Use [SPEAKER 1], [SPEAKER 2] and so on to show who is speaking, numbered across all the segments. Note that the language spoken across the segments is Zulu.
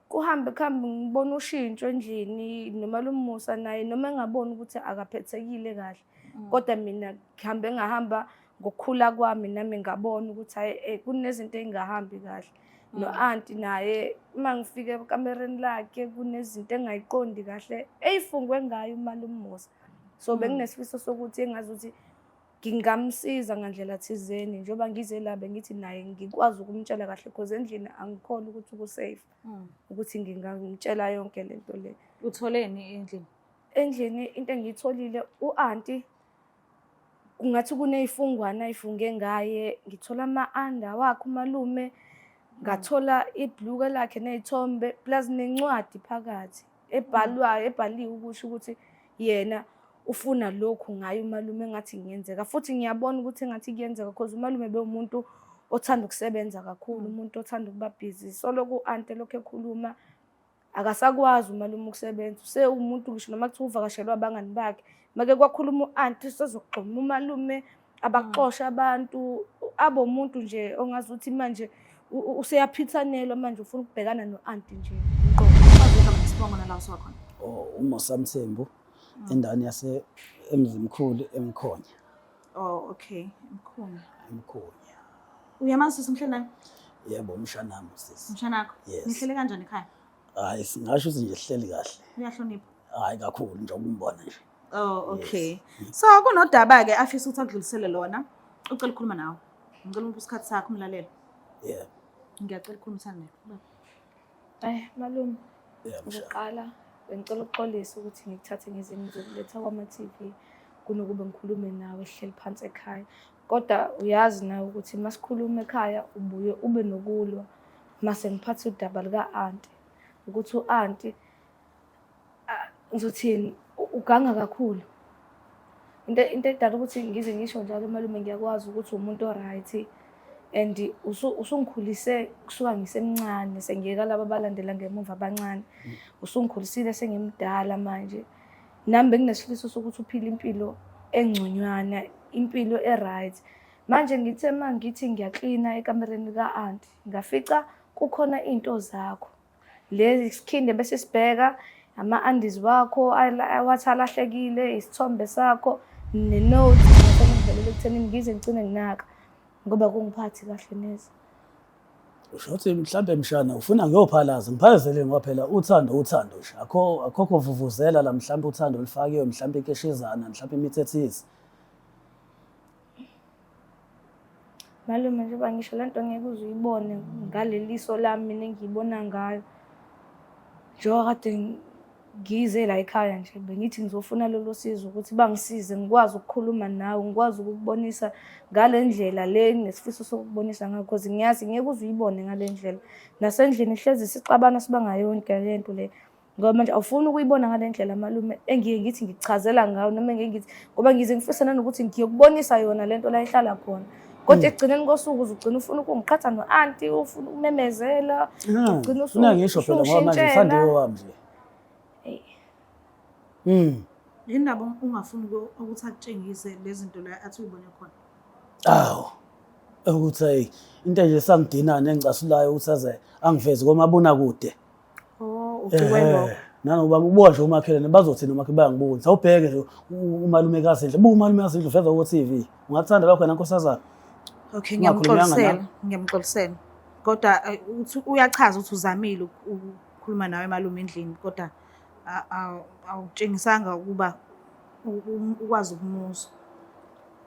[SPEAKER 1] kuhambe ngibona ushintsho endlini nomalume Musa naye noma engaboni ukuthi akaphethekile kahle kodwa mina ngihambe ngahamba ngokukhula kwami nami ngabona ukuthi hayi kunezinto engahambi kahle no-anti naye uma ngifike ekamereni lakhe kunezinto engayiqondi kahle eyifungwe ngayo umalume Musa so benginesifiso sokuthi engazi ukuthi ngingamsiza ngandlela thizeni njengoba ngize la bengithi naye ngikwazi ukumtshela kahle because endlini angikholwa ukuthi ku-safe ukuthi ngingamtshela yonke lento le.
[SPEAKER 2] Utholeni endlini?
[SPEAKER 1] Endlini into engiyitholile u-anti kungathi kuney'fungwana ay'funge ngaye ngithola ama-under wakhe umalume ngathola ibhluke lakhe ney'thombe plus nencwadi phakathi ebhaliwe ukusho ukuthi yena ufuna lokhu ngayo umalume engathi ngiyenzeka futhi ngiyabona ukuthi engathi kuyenzeka because umalume bewumuntu othanda ukusebenza kakhulu umuntu othanda ukuba busy so lokhu u-anti lokho ekhuluma akasakwazi umalume ukusebenza usewumuntu ngisho noma kuthiwa uvakashelwa abangani bakhe make kwakhuluma u-anti sezogxoma umalume abaxosha abantu abo umuntu nje ongazi ukuthi manje useyaphithanelwa manje ufuna ukubhekana no-anti nje
[SPEAKER 2] Isibongo nala sokhona.
[SPEAKER 3] uMusa Mthembu endaweni yase Emzimkhulu eMkhonya.
[SPEAKER 2] Okay, Mkhonya.
[SPEAKER 3] Emkhonya.
[SPEAKER 2] Uyamazi sisi Mhlenani?
[SPEAKER 3] Yebo umshanami sisi.
[SPEAKER 2] Umshanakho?
[SPEAKER 3] Yes.
[SPEAKER 2] Nihlele kanjani ekhaya?
[SPEAKER 3] Hayi singasho ukuthi nje sihleli kahle.
[SPEAKER 2] Uyahlonipha?
[SPEAKER 3] Hayi kakhulu nje ukumbona nje.
[SPEAKER 2] Okay. So kunodaba ke afisa ukuthi adlulisele lona. Ucela ukukhuluma nawe. Ngicela ukuthi isikhathi sakho umlalelo.
[SPEAKER 3] Yeah.
[SPEAKER 2] Ngiyacela ukukhulumisana
[SPEAKER 1] malume
[SPEAKER 3] Yeah,
[SPEAKER 1] ngiqala bengicela ukuxolisa ukuthi ngikuthathe ngizini ngizokuletha kwama-TV kunokuba ngikhulume nawe ehleli phansi ekhaya kodwa uyazi nawe ukuthi masikhuluma ekhaya ubuye ube nokulwa mase ngiphathe udaba lika-anti ukuthi u-anti ngizothini uganga kakhulu into edala ukuthi ngize ngisho njalo malume ngiyakwazi ukuthi umuntu o-right and usungikhulise kusuka ngisemncane sengiyeka laba abalandela ngemuva abancane usungikhulisile sengimdala manje nami benginesifiso sokuthi uphile impilo engconywana impilo e-right manje ngithe mangithi ngiyaklina ekamereni ka-anti ngafica kukhona into zakho lezi sikhinde bese sibheka ama-andies wakho awathi alahlekile isithombe sakho ne-note ngivelele ekuthenini ngize ngigcine nginaka ngoba kungiphathi kahle neze.
[SPEAKER 3] Usho ukuthi mhlambe mshana ufuna ngiyophalaza ngiphazele ngoba phela uthando nje akho kuvuvuzela la mhlambe uthando lifakiwe mhlambe ikeshezana mhlambe imithethisi.
[SPEAKER 1] Malume njengoba ngisho lento ngeke uze uyibone ngaleliso lami mina engiyibona ngayo njengoba kade ngize la ekhaya nje bengithi ngizofuna lolo sizo ukuthi bangisize ngikwazi ukukhuluma nawe ngikwazi ukubonisa ngale ndlela le nesifiso sokubonisa ngayo because ngiyazi ngeke uze uyibone ngale ndlela nasendlini ihlezi sixabana sibangayonke lento le ngoba manje awufuni ukuyibona ngale ndlela malume engiye ngithi ngichazela ngayo noma engeke ngithi ngoba ngize ngifisa nanokuthi ngiyokubonisa yona lento la ihlala khona kodwa ekugcineni kosuku uzugcina ufuna ukungiqhatha no-anti ufuna ukumemezela ugcina
[SPEAKER 3] ufuna ngisho phela ngoba manje mfande wami nje.
[SPEAKER 2] Indaba ungafuni ukuthi akutshengise lezi zinto la athi uyibone khona.
[SPEAKER 3] Ukuthi hey into nje sangidinana engicasulayo ukuthi aze angiveze komabona kude.
[SPEAKER 2] Ucwelo.
[SPEAKER 3] Nanokuba ngibona nje umakhelwane bazothina umakhe bayangiboni. Sawubheke nje umalumekazi endle. Umalumekazi endle uveza ku TV. Ungathanda lokho nankosazana.
[SPEAKER 2] Okay, ngiyamxolisela. Kodwa uthi uyachaza ukuthi uzamile ukukhuluma nawe malume endlini kodwa awutshengisanga ukuba ukwazi ukumuzwa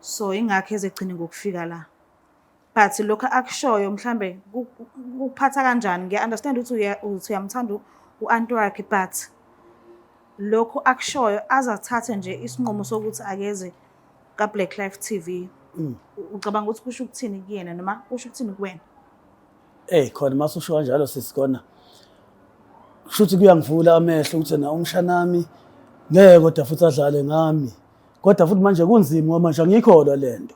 [SPEAKER 2] so ingakho ezegcina ngokufika la but lokho akushoyo mhlambe kuphatha kanjani ngiya-understand ukuthi uyamthanda u-anti wakhe but lokho akushoyo azathathe nje isinqumo sokuthi akeze ka-Black Life TV ucabanga ukuthi kusho ukuthini kuyena noma kusho ukuthini kuwena?
[SPEAKER 3] Khona masusho kanjalo sisikona kushuthi kuyangivula amehlo ukuthi na umshanami ngeke kodwa futhi adlale ngami kodwa futhi manje kunzima ngoba manje angikholwa lento.